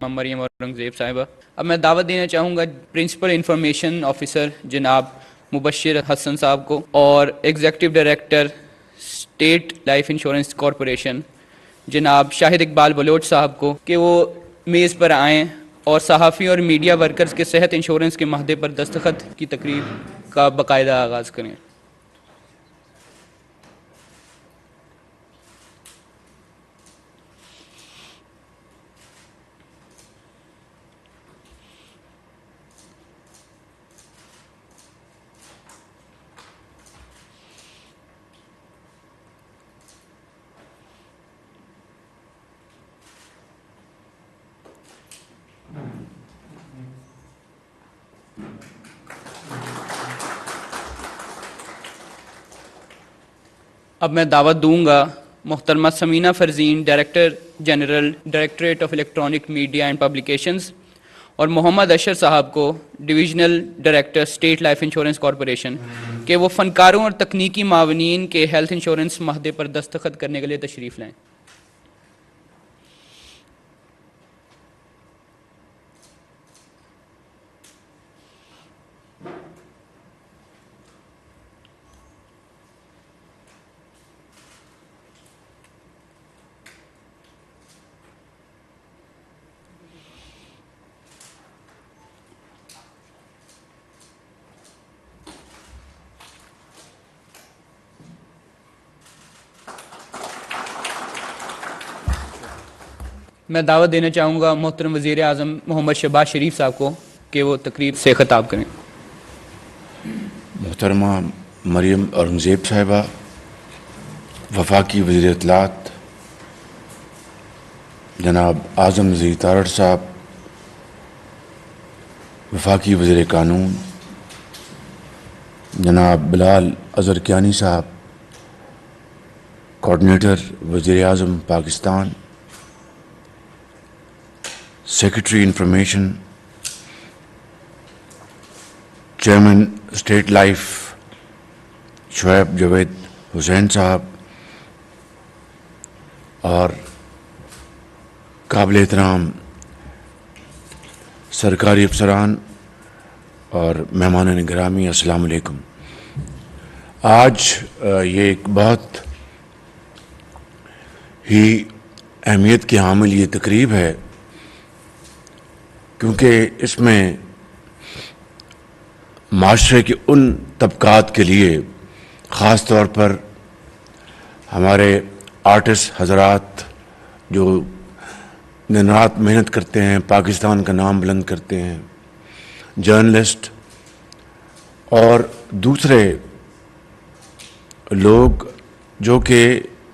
محترمہ مریم اورنگزیب صاحبہ، اب میں دعوت دینا چاہوں گا پرنسپل انفارمیشن آفیسر جناب مبشر حسن صاحب کو اور executive director state life insurance corporation جناب شاہد اقبال بلوچ صاحب کو کہ وہ میز پر آئیں اور صحافیوں اور میڈیا ورکرز کے صحت انشورنس کے معاہدے پر دستخط کی تقریب کا باقاعدہ آغاز کریں۔ اب میں دعوت دوں گا محترمہ Samina Farzeen director general directorate of electronic media and publications اور محمد اشر صاحب کو divisional director state life insurance corporation کہ وہ فنکاروں اور تکنیکی معاونین کے ہیلتھ انشورنس معاہدے پر دستخط کرنے کے لیے تشریف لائیں۔ میں دعوت دینا چاہوں گا محترم وزیر اعظم محمد شہباز شریف صاحب کو کہ وہ تقریب سے خطاب کریں۔ محترمہ مریم اورنگزیب صاحبہ، وفاقی وزیر اطلاعات جناب اعظم نذیر تارڑ صاحب، وفاقی وزیر قانون جناب بلال اظہر کیانی صاحب، کوآرڈینیٹر وزیر اعظم Pakistan, secretary information chairman state life Shoaib Javed Hussain صاحب، اور قابل احترام سرکاری افسران اور مہمان گرامی، السلام علیکم۔ آج یہ ایک بہت ہی اہمیت کی حامل یہ تقریب ہے، کیونکہ اس میں معاشرے کے ان طبقات کے لیے، خاص طور پر ہمارے آرٹسٹ حضرات جو دن رات محنت کرتے ہیں، پاکستان کا نام بلند کرتے ہیں، جرنلسٹ اور دوسرے لوگ جو کہ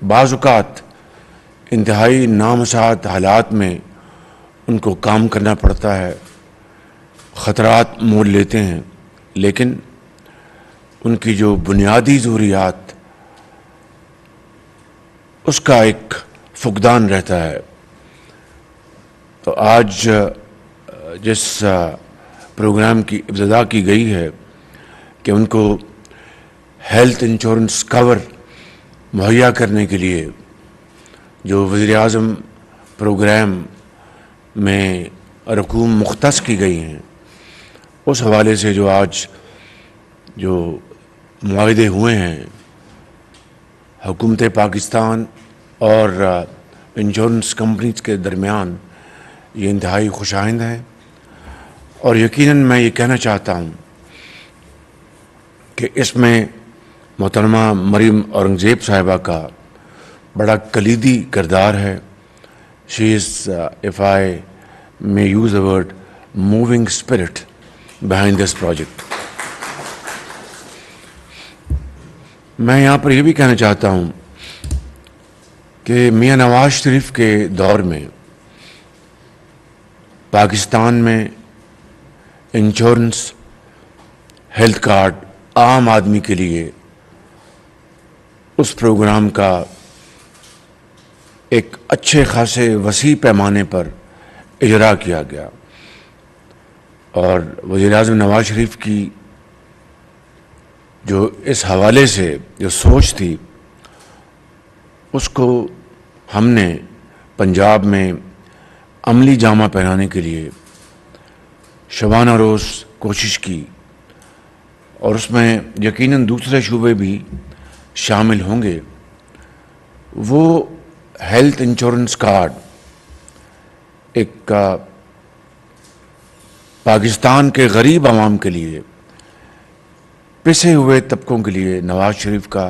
بعض اوقات انتہائی نامساعد حالات میں ان کو کام کرنا پڑتا ہے، خطرات مول لیتے ہیں، لیکن ان کی جو بنیادی ضروریات اس کا ایک فقدان رہتا ہے۔ تو آج جس پروگرام کی ابتدا کی گئی ہے کہ ان کو ہیلتھ انشورنس کور مہیا کرنے کے لیے جو وزیر اعظم پروگرام میں رقوم مختص کی گئی ہیں، اس حوالے سے جو آج جو معاہدے ہوئے ہیں حکومت پاکستان اور انشورنس کمپنیز کے درمیان، یہ انتہائی خوش آئند ہیں، اور یقیناً میں یہ کہنا چاہتا ہوں کہ اس میں محترمہ مریم اورنگزیب صاحبہ کا بڑا کلیدی کردار ہے۔ She is, if I may use the word, moving spirit behind this project. میں یہاں پر یہ بھی کہنا چاہتا ہوں کہ میاں نواز شریف کے دور میں پاکستان میں انشورنس ہیلتھ کارڈ عام آدمی کے لیے اس پروگرام کا ایک اچھے خاصے وسیع پیمانے پر اجرا کیا گیا، اور وزیر اعظم نواز شریف کی جو اس حوالے سے جو سوچ تھی، اس کو ہم نے پنجاب میں عملی جامہ پہنانے کے لیے شبانہ روز کوشش کی، اور اس میں یقیناً دوسرے شعبے بھی شامل ہوں گے. وہ ہیلتھ انشورنس کارڈ ایک پاکستان کے غریب عوام کے لیے، پسے ہوئے طبقوں کے لیے نواز شریف کا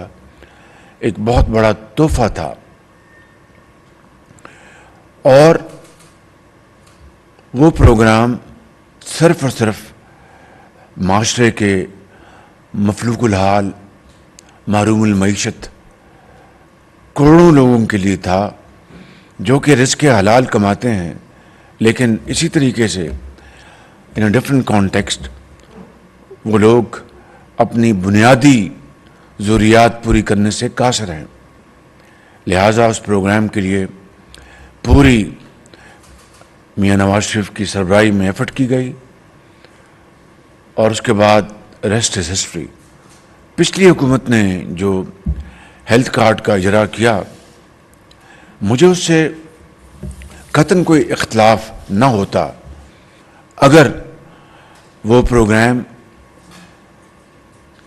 ایک بہت بڑا تحفہ تھا. اور وہ پروگرام صرف اور صرف معاشرے کے مفلوق الحال، محروم المعیشت کروڑوں لوگوں کے لیے تھا جو کہ رزق حلال کماتے ہیں، لیکن اسی طریقے سے ان اے ڈفرینٹ کانٹیکسٹ وہ لوگ اپنی بنیادی ضروریات پوری کرنے سے قاصر ہیں. لہٰذا اس پروگرام کے لیے پوری میاں نواز شریف کی سربراہی میں ایفرٹ کی گئی، اور اس کے بعد ریسٹ از ہسٹری. پچھلی حکومت نے جو ہیلتھ کارڈ کا اجرا کیا، مجھے اس سے قطعاً کوئی اختلاف نہ ہوتا اگر وہ پروگرام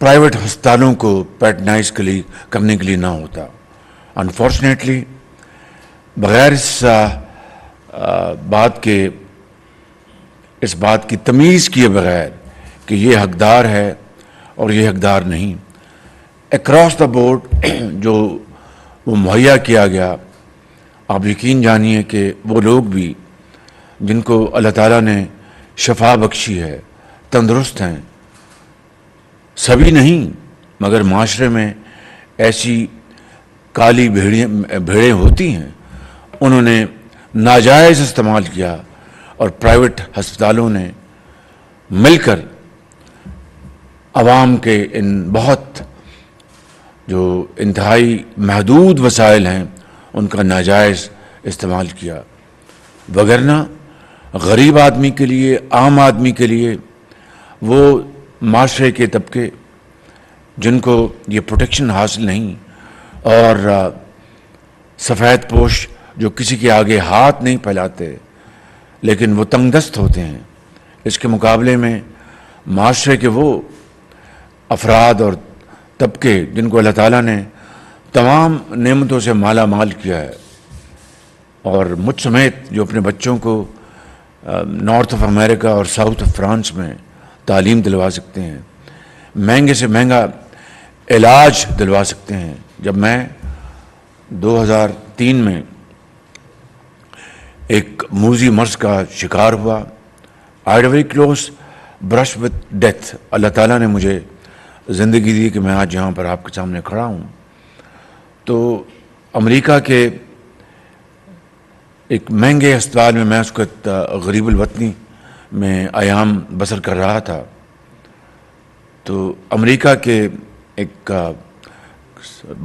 پرائیویٹ ہسپتالوں کو پیٹرنائز کرنے کے لیے نہ ہوتا. انفارچونیٹلی بغیر اس بات کی تمیز کیے بغیر کہ یہ حقدار ہے اور یہ حقدار نہیں، اکراس دا بورڈ جو وہ مہیا کیا گیا، آپ یقین جانیے کہ وہ لوگ بھی جن کو اللہ تعالیٰ نے شفا بخشی ہے، تندرست ہیں، سبھی نہیں مگر معاشرے میں ایسی کالی بھیڑیں ہوتی ہیں، انہوں نے ناجائز استعمال کیا، اور پرائیویٹ ہسپتالوں نے مل کر عوام کے ان بہت جو انتہائی محدود وسائل ہیں ان کا ناجائز استعمال کیا. وگرنہ غریب آدمی کے لیے، عام آدمی کے لیے، وہ معاشرے کے طبقے جن کو یہ پروٹیکشن حاصل نہیں، اور سفید پوش جو کسی کے آگے ہاتھ نہیں پھیلاتے لیکن وہ تنگ دست ہوتے ہیں، اس کے مقابلے میں معاشرے کے وہ افراد اور طبقے جن کو اللہ تعالیٰ نے تمام نعمتوں سے مالا مال کیا ہے، اور مجھ سمیت جو اپنے بچوں کو نارتھ آف امریکہ اور ساؤتھ آف فرانس میں تعلیم دلوا سکتے ہیں، مہنگے سے مہنگا علاج دلوا سکتے ہیں. جب میں 2003 میں ایک موذی مرض کا شکار ہوا، I had a very close brush with death. اللہ تعالیٰ نے مجھے زندگی دی کہ میں آج یہاں پر آپ کے سامنے کھڑا ہوں. تو امریکہ کے ایک مہنگے ہسپتال میں میں اس وقت غریب الوطنی میں ایام بسر کر رہا تھا. تو امریکہ کے ایک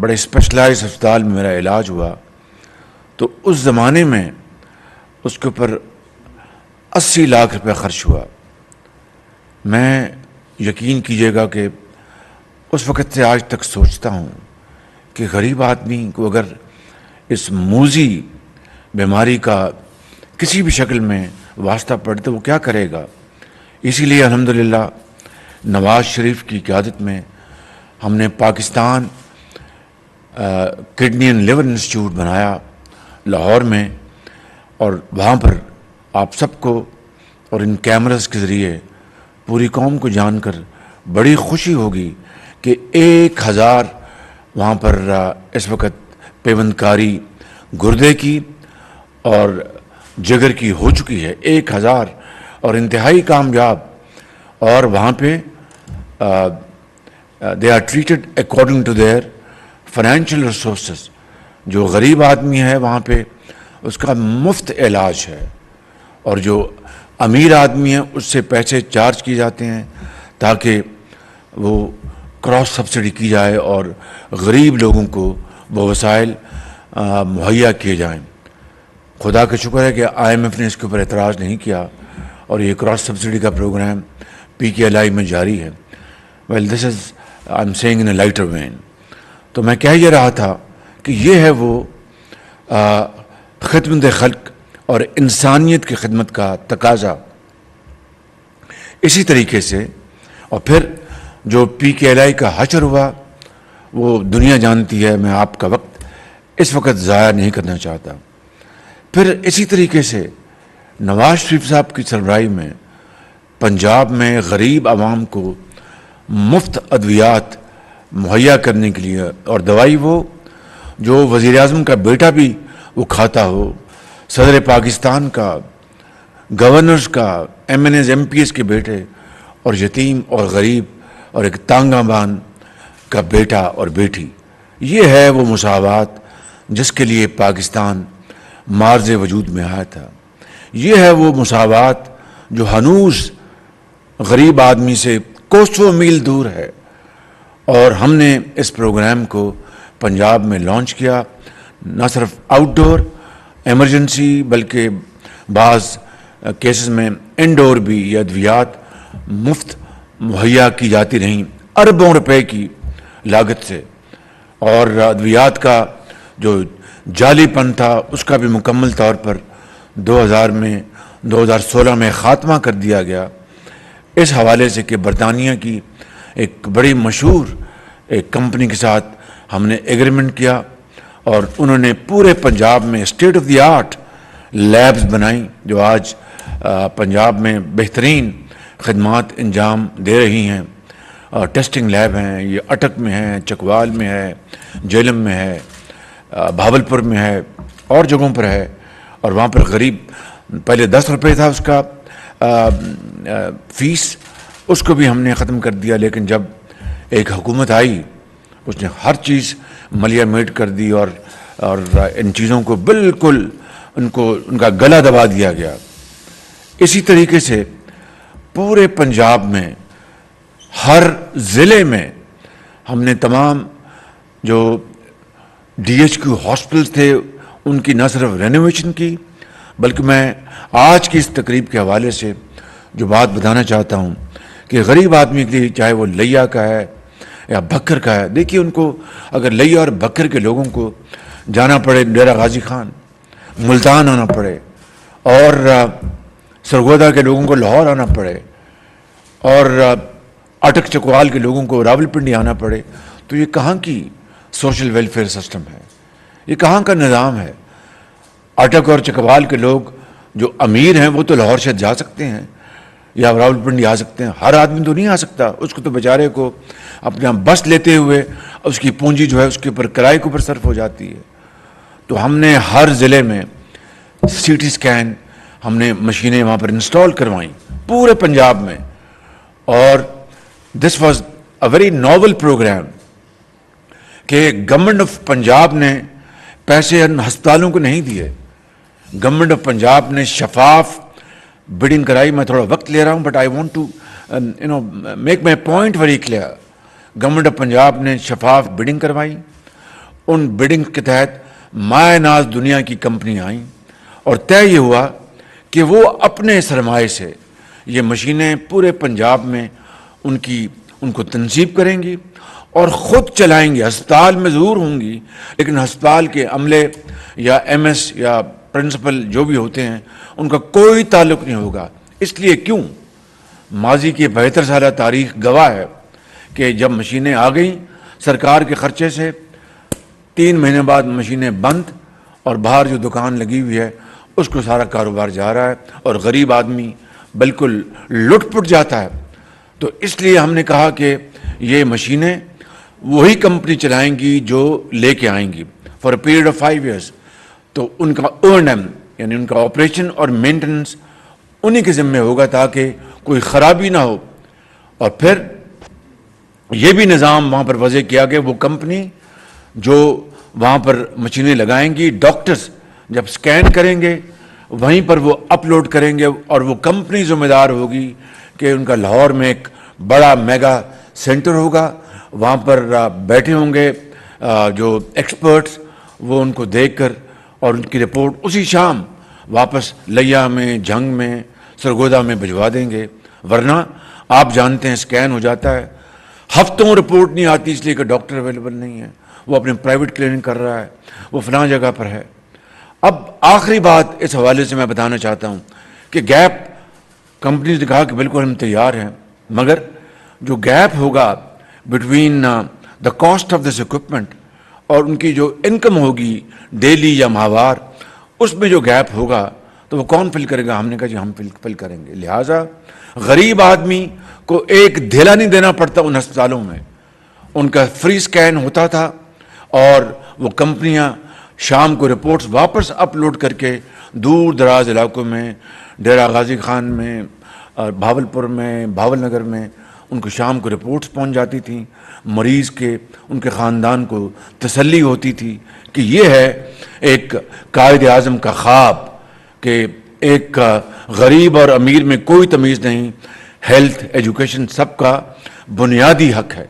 بڑے اسپیشلائز ہسپتال میں میرا علاج ہوا. تو اس زمانے میں اس کے اوپر 80 لاکھ روپے خرچ ہوا. میں یقین کیجیے گا کہ اس وقت سے آج تک سوچتا ہوں کہ غریب آدمی کو اگر اس موذی بیماری کا کسی بھی شکل میں واسطہ پڑے تو وہ کیا کرے گا. اسی لیے الحمدللہ نواز شریف کی قیادت میں ہم نے Pakistan kidney and liver institute بنایا لاہور میں، اور وہاں پر آپ سب کو اور ان کیمراز کے ذریعے پوری قوم کو جان کر بڑی خوشی ہوگی کہ 1000 وہاں پر اس وقت پیوند کاری گردے کی اور جگر کی ہو چکی ہے. 1000 اور انتہائی کامیاب. اور وہاں پہ they are treated according to their financial resources. جو غریب آدمی ہے وہاں پہ اس کا مفت علاج ہے، اور جو امیر آدمی ہے اس سے پیسے چارج کیے جاتے ہیں تاکہ وہ کراس سبسڈی کی جائے اور غریب لوگوں کو وہ وسائل مہیا کیے جائیں. خدا کا شکر ہے کہ آئی ایم ایف نے اس کے اوپر اعتراض نہیں کیا، اور یہ کراس سبسڈی کا پروگرام PKLI میں جاری ہے. Well this is I am saying in a lighter vein. تو میں کہہ یہ رہا تھا کہ یہ ہے وہ خدمت خلق اور انسانیت کی خدمت کا تقاضا. اسی طریقے سے اور پھر جو PKLI کا حشر ہوا وہ دنیا جانتی ہے. میں آپ کا وقت اس وقت ضائع نہیں کرنا چاہتا. پھر اسی طریقے سے نواز شریف صاحب کی سربراہی میں پنجاب میں غریب عوام کو مفت ادویات مہیا کرنے کے لیے, اور دوائی وہ جو وزیر اعظم کا بیٹا بھی وہ کھاتا ہو, صدر پاکستان کا, گورنرز کا, MNAs MPs کے بیٹے, اور یتیم اور غریب اور ایک تانگہ بان کا بیٹا اور بیٹی. یہ ہے وہ مساوات جس کے لیے پاکستان مارز وجود میں آیا تھا. یہ ہے وہ مساوات جو ہنوز غریب آدمی سے کوسوں میل دور ہے. اور ہم نے اس پروگرام کو پنجاب میں لانچ کیا, نہ صرف آؤٹ ڈور ایمرجنسی بلکہ بعض کیسز میں انڈور بھی یہ ادویات مفت مہیا کی جاتی رہیں اربوں روپے کی لاگت سے. اور ادویات کا جو جعلی پن تھا اس کا بھی مکمل طور پر 2016 میں خاتمہ کر دیا گیا, اس حوالے سے کہ برطانیہ کی ایک بڑی مشہور ایک کمپنی کے ساتھ ہم نے ایگریمنٹ کیا اور انہوں نے پورے پنجاب میں state of the art labs بنائیں جو آج پنجاب میں بہترین خدمات انجام دے رہی ہیں. ٹیسٹنگ لیب ہیں, یہ اٹک میں ہے, چکوال میں ہے, جیلم میں ہے, بھاولپور میں ہے, اور جگہوں پر ہے. اور وہاں پر غریب پہلے 10 روپے تھا اس کا فیس, اس کو بھی ہم نے ختم کر دیا. لیکن جب ایک حکومت آئی اس نے ہر چیز ملیا میٹ کر دی اور ان چیزوں کو بالکل ان کا گلا دبا دیا گیا. اسی طریقے سے پورے پنجاب میں ہر ضلع میں ہم نے تمام جو DHQ ہاسپٹلس تھے ان کی نہ صرف رینوویشن کی بلکہ میں آج کی اس تقریب کے حوالے سے جو بات بتانا چاہتا ہوں کہ غریب آدمی کے لیے چاہے وہ لیا کا ہے یا بکر کا ہے, دیکھیے ان کو اگر لیا اور بکر کے لوگوں کو جانا پڑے ڈیرہ غازی خان, ملتان آنا پڑے, اور سرگودا کے لوگوں کو لاہور آنا پڑے, اور اٹک چکوال کے لوگوں کو راولپنڈی آنا پڑے, تو یہ کہاں کی سوشل ویلفیئر سسٹم ہے, یہ کہاں کا نظام ہے؟ اٹک اور چکوال کے لوگ جو امیر ہیں وہ تو لاہور شہر جا سکتے ہیں یا راولپنڈی آ سکتے ہیں, ہر آدمی تو نہیں آ سکتا. اس کو تو بیچارے کو اپنا بس لیتے ہوئے اس کی پونجی جو ہے اس کے اوپر کرائے کے اوپر صرف ہو جاتی ہے. تو ہم نے ہر ضلع میں CT اسکین ہم نے مشینیں وہاں پر انسٹال کروائیں پورے پنجاب میں. اور this was a very novel program کہ گورنمنٹ آف پنجاب نے پیسے ان ہسپتالوں کو نہیں دیے. گورنمنٹ آف پنجاب نے شفاف بڈنگ کرائی. میں تھوڑا وقت لے رہا ہوں but I want to make my point very clear. Government of Punjab نے شفاف بڈنگ کروائی. ان بڈنگ کے تحت مایہ ناز دنیا کی کمپنی آئیں اور طے یہ ہوا کہ وہ اپنے سرمایے سے یہ مشینیں پورے پنجاب میں ان کو تنصیب کریں گی اور خود چلائیں گے. ہسپتال میں ضرور ہوں گی لیکن ہسپتال کے عملے یا MS یا پرنسپل جو بھی ہوتے ہیں ان کا کوئی تعلق نہیں ہوگا. اس لیے کیوں؟ ماضی کی 72 سالہ تاریخ گواہ ہے کہ جب مشینیں آ گئیں سرکار کے خرچے سے 3 مہینے بعد مشینیں بند اور باہر جو دکان لگی ہوئی ہے اس کو سارا کاروبار جا رہا ہے اور غریب آدمی بالکل لٹ پٹ جاتا ہے. تو اس لیے ہم نے کہا کہ یہ مشینیں وہی کمپنی چلائیں گی جو لے کے آئیں گی for a period of 5 years. تو ان کا O&M یعنی ان کا آپریشن اور مینٹننس انہی کے ذمہ ہوگا تاکہ کوئی خرابی نہ ہو. اور پھر یہ بھی نظام وہاں پر وضع کیا کہ وہ کمپنی جو وہاں پر مشینیں لگائیں گی ڈاکٹرز جب سکین کریں گے وہیں پر وہ اپلوڈ کریں گے اور وہ کمپنی ذمہ دار ہوگی کہ ان کا لاہور میں ایک بڑا میگا سینٹر ہوگا. وہاں پر بیٹھے ہوں گے جو ایکسپرٹس, وہ ان کو دیکھ کر اور ان کی رپورٹ اسی شام واپس لیا میں, جھنگ میں, سرگودا میں بھجوا دیں گے. ورنہ آپ جانتے ہیں سکین ہو جاتا ہے, ہفتوں رپورٹ نہیں آتی اس لیے کہ ڈاکٹر اویلیبل نہیں ہے, وہ اپنے پرائیویٹ کلینک کر رہا ہے, وہ فلاں جگہ پر ہے. اب آخری بات اس حوالے سے میں بتانا چاہتا ہوں کہ گیپ کمپنیز نے کہا کہ بالکل ہم تیار ہیں، مگر جو گیپ ہوگا between the cost of this equipment اور ان کی جو انکم ہوگی ڈیلی یا ماہوار، اس میں جو گیپ ہوگا تو وہ کون فل کرے گا؟ ہم نے کہا جی ہم فل کریں گے. لہٰذا غریب آدمی کو ایک دھیلا نہیں دینا پڑتا ان ہسپتالوں میں، ان کا فری سکین ہوتا تھا اور وہ کمپنیاں شام کو رپورٹس واپس اپلوڈ کر کے دور دراز علاقوں میں، ڈیرہ غازی خان میں اور بھاولپور میں، بھاول نگر میں ان کو شام کو رپورٹس پہنچ جاتی تھیں. مریض کے ان کے خاندان کو تسلی ہوتی تھی کہ یہ ہے ایک قائد اعظم کا خواب کہ ایک غریب اور امیر میں کوئی تمیز نہیں، ہیلتھ ایجوکیشن سب کا بنیادی حق ہے.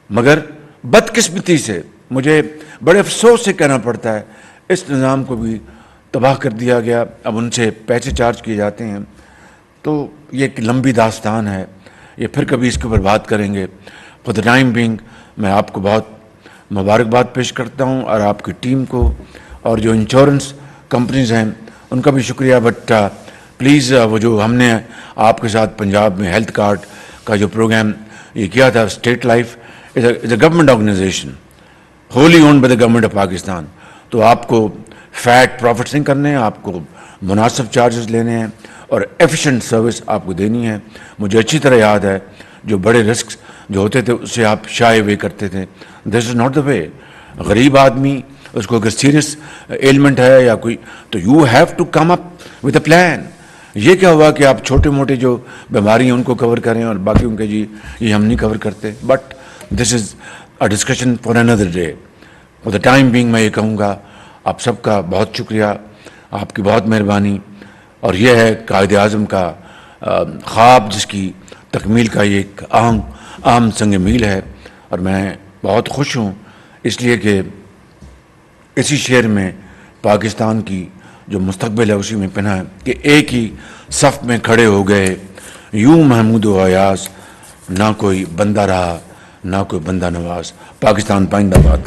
مگر بدقسمتی سے مجھے بڑے افسوس سے کہنا پڑتا ہے اس نظام کو بھی تباہ کر دیا گیا. اب ان سے پیسے چارج کیے جاتے ہیں، تو یہ ایک لمبی داستان ہے، یہ پھر کبھی اس کے اوپر بات کریں گے. فور دا ٹائم بینگ میں آپ کو بہت مبارکباد پیش کرتا ہوں اور آپ کی ٹیم کو اور جو انشورنس کمپنیز ہیں ان کا بھی شکریہ. بٹ پلیز وہ جو ہم نے آپ کے ساتھ پنجاب میں ہیلتھ کارڈ کا جو پروگرام یہ کیا تھا، state life is a government organization wholly owned by the government of Pakistan, تو آپ کو فیٹ پروفٹس نہیں کرنے ہیں، آپ کو مناسب چارجز لینے ہیں اور ایفیشینٹ سروس آپ کو دینی ہے. مجھے اچھی طرح یاد ہے جو بڑے رسکس جو ہوتے تھے اس سے آپ شائے وے کرتے تھے. دس از ناٹ دا وے. غریب آدمی اس کو اگر سیریس ایلمنٹ ہے یا کوئی، تو you have to come up with a plan. یہ کیا ہوا کہ آپ چھوٹے موٹے جو بیماری ہیں ان کو کور کریں اور باقی ان کے جی یہ ہم نہیں کور کرتے. But this is a discussion for another day. For the time being میں یہ کہوں گا آپ سب کا بہت شکریہ، آپ کی بہت مہربانی. اور یہ ہے قائد اعظم کا خواب جس کی تکمیل کا یہ ایک اہم سنگ میل ہے. اور میں بہت خوش ہوں اس لیے کہ اسی شعر میں پاکستان کی جو مستقبل ہے اسی میں پنہا ہے کہ ایک ہی صف میں کھڑے ہو گئے یوں محمود و ایاز، نہ کوئی بندہ رہا نہ کوئی بندہ نواز. پاکستان پائندہ باد.